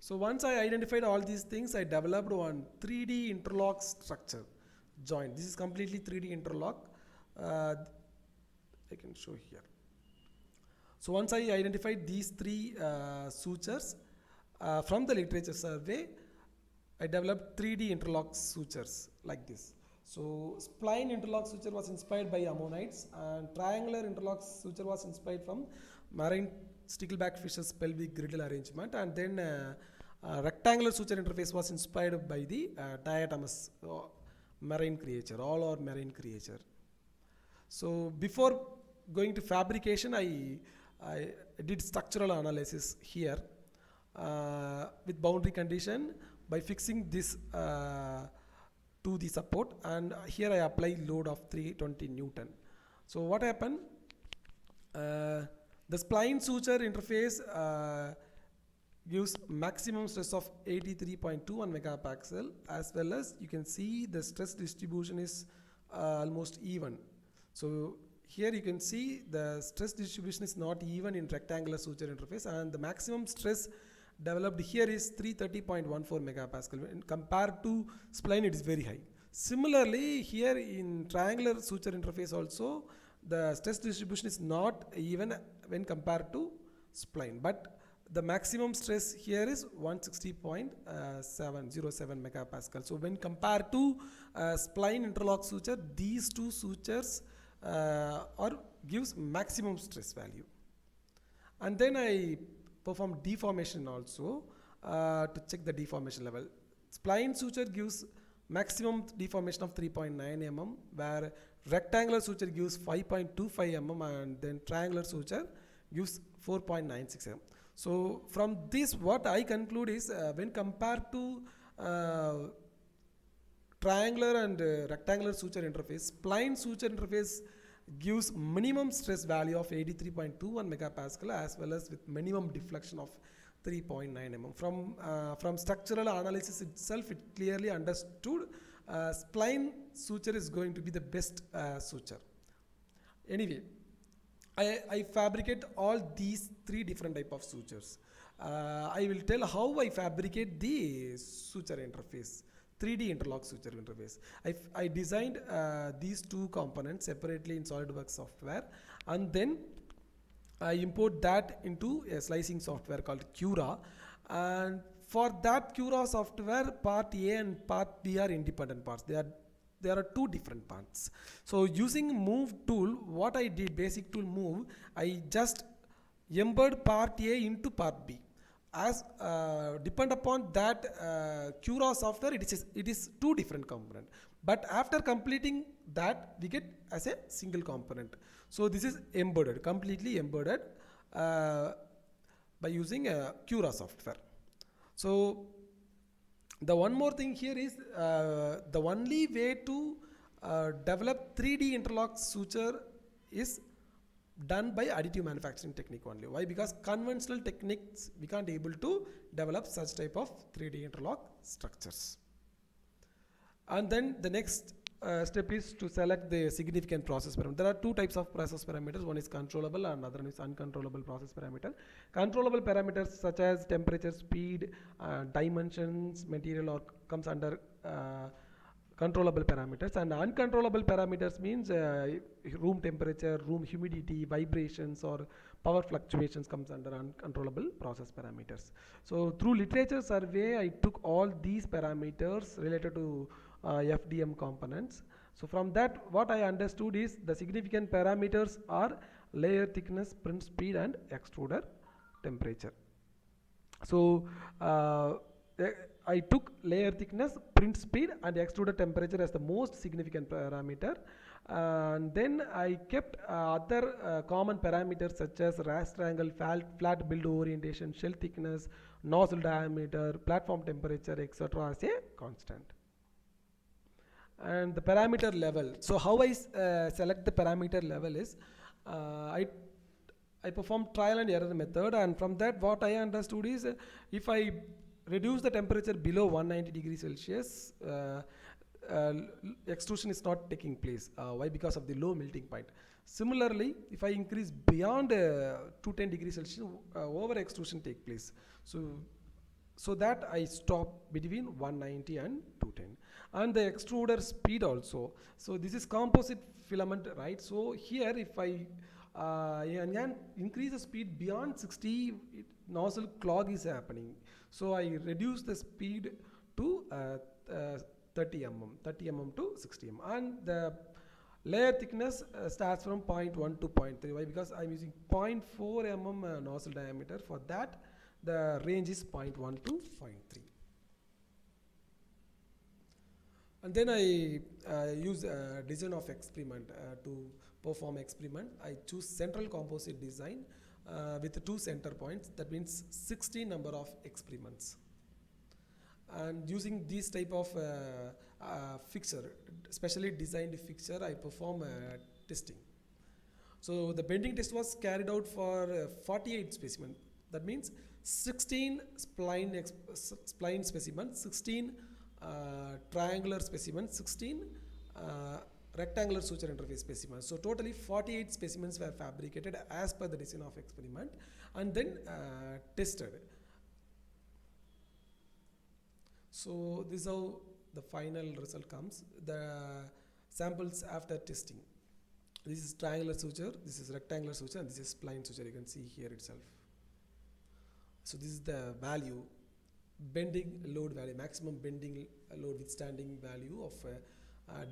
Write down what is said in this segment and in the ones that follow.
So once I identified all these things, I developed one 3D interlock structure joint. This is completely 3D interlock. Uh, I can show here. So once I identified these three sutures from the literature survey, I developed 3D interlock sutures like this. So spline interlock suture was inspired by ammonites, and triangular interlock suture was inspired from marine stickleback fish's pelvic griddle arrangement, and then rectangular suture interface was inspired by the diatomous marine creature, all or marine creature. So before going to fabrication, I did structural analysis here with boundary condition by fixing this to the support, and here I apply load of 320 Newton. So what happened? The spline suture interface gives maximum stress of 83.21 megapascal, as well as you can see the stress distribution is almost even. So here you can see the stress distribution is not even in rectangular suture interface, and the maximum stress developed here is 330.14 megapascal. When compared to spline, it is very high. Similarly, here in triangular suture interface also, the stress distribution is not even when compared to spline, but the maximum stress here is 160.707 megapascal. So when compared to spline interlock suture, these two sutures gives maximum stress value. And then I perform deformation also to check the deformation level. Spline suture gives maximum deformation of 3.9 mm, where rectangular suture gives 5.25 mm, and then triangular suture gives 4.96 mm. So from this, what I conclude is when compared to triangular and rectangular suture interface, spline suture interface gives minimum stress value of 83.21 megapascal, as well as with minimum deflection of 3.9 mm. From structural analysis itself, it clearly understood spline suture is going to be the best suture. Anyway, I fabricate all these three different type of sutures. I will tell how I fabricate the suture interface, 3D interlock suture interface. I designed these two components separately in SolidWorks software, and then I import that into a slicing software called Cura. And for that Cura software, part A and part B are independent parts. There are two different parts. So using move tool, what I did, basic tool move, I just embed part A into part B. As depend upon that Cura software, it is two different component. But after completing that, we get as a single component. So this is embedded, completely embedded by using a Cura software. So the one more thing here is the only way to develop 3D interlock suture is done by additive manufacturing technique only. Why? Because conventional techniques, we can't able to develop such type of 3D interlock structures. And then the next step is to select the significant process parameter. There are two types of process parameters. One is controllable and another one is uncontrollable process parameter. Controllable parameters such as temperature, speed, dimensions, material or comes under controllable parameters, and uncontrollable parameters means room temperature, room humidity, vibrations or power fluctuations comes under uncontrollable process parameters. So through literature survey, I took all these parameters related to FDM components. So from that, what I understood is the significant parameters are layer thickness, print speed and extruder temperature. So I took layer thickness, print speed and extruder temperature as the most significant parameter, and then I kept other common parameters such as raster angle, flat build orientation, shell thickness, nozzle diameter, platform temperature, etc. as a constant. And the parameter level. So how I select the parameter level is I perform trial and error method, and from that what I understood is if I reduce the temperature below 190 degrees Celsius, extrusion is not taking place. Why? Because of the low melting point. Similarly, if I increase beyond 210 degrees Celsius, over extrusion take place. So so that I stop between 190 and 210. And the extruder speed also, so this is composite filament, right? So here if I increase the speed beyond 60, nozzle clog is happening, so I reduce the speed to 30 mm to 60 mm, and the layer thickness starts from 0.1 to 0.3. Why? Because I'm using 0.4 mm nozzle diameter. For that, the range is 0.1 to 0.3. And then I use design of experiment to perform experiment. I choose central composite design with 2 center points. That means 16 number of experiments. And using this type of fixture, specially designed fixture, I perform testing. So the bending test was carried out for 48 specimens. That means 16 spline specimens, 16 triangular specimens, 16 rectangular suture interface specimens. So totally 48 specimens were fabricated as per the design of experiment and then tested. So this is how the final result comes. The samples after testing. This is triangular suture, this is rectangular suture, and this is spline suture. You can see here itself. So this is the value, bending load value, maximum bending load withstanding value of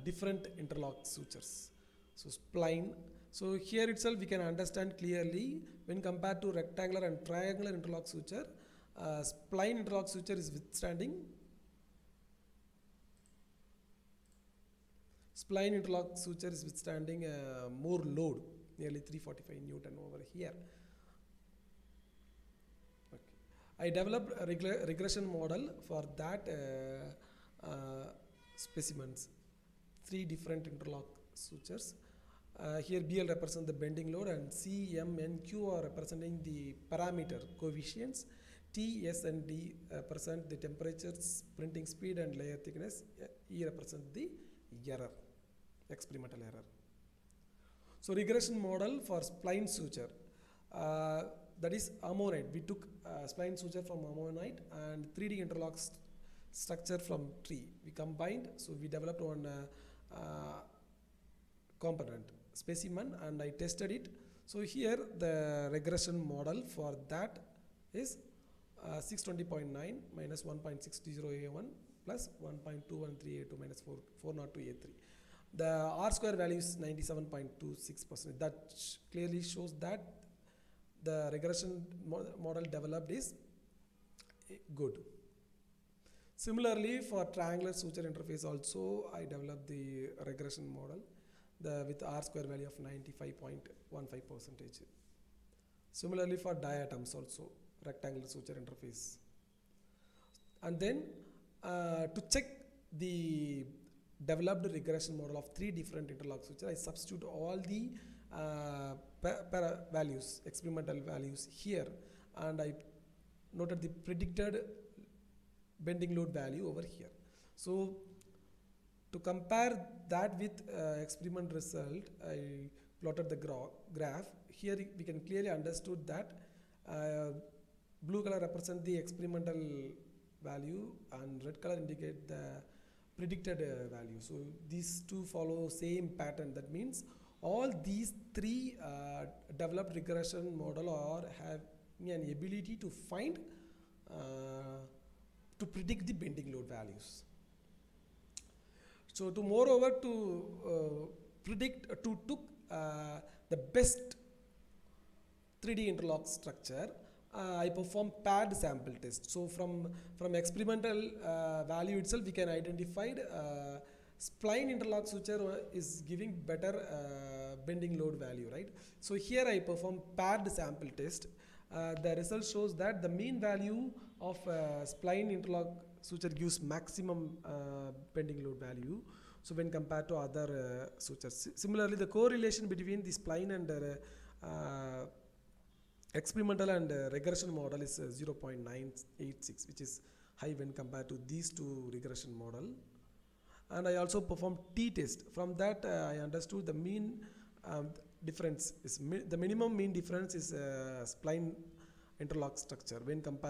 different interlock sutures. So spline. So here itself we can understand clearly when compared to rectangular and triangular interlock suture, spline interlock suture is withstanding. Spline interlock suture is withstanding more load, nearly 345 Newton over here. Okay. I developed a regression model for that specimens, 3 different interlock sutures. Here BL represents the bending load and C, M, N, Q are representing the parameter coefficients. T, S and D represent the temperatures, printing speed and layer thickness. E represents the error, experimental error. So regression model for spline suture, that is ammonite. We took spline suture from ammonite and 3D interlock structure from tree. We combined, so we developed one component specimen and I tested it. So here the regression model for that is 620.9 minus 1.620A1 plus 1.213A2 minus 402A3. The R square value is 97.26%. That clearly shows that the regression model developed is good. Similarly, for triangular suture interface also, I developed the regression model with R square value of 95.15%. Similarly, for diatoms also, rectangular suture interface. And then to check the developed regression model of 3 different interlock suture, I substitute all the values, experimental values here, and I noted the predicted bending load value over here. So to compare that with experiment result, I plotted the graph. Here we can clearly understood that blue color represents the experimental value and red color indicate the predicted value. So these two follow same pattern. That means all these 3 developed regression model are having an ability to find to predict the bending load values. So to moreover to predict to took the best 3D interlock structure, I perform paired sample test. So from experimental value itself, we can identify spline interlock suture is giving better bending load value, right? So here I perform paired sample test. The result shows that the mean value of spline interlock suture gives maximum bending load value. So when compared to other sutures, similarly the correlation between the spline and experimental and regression model is 0.986, which is high when compared to these 2 regression model. And I also performed t-test. From that I understood the mean difference is the minimum mean difference is spline interlock structure when compared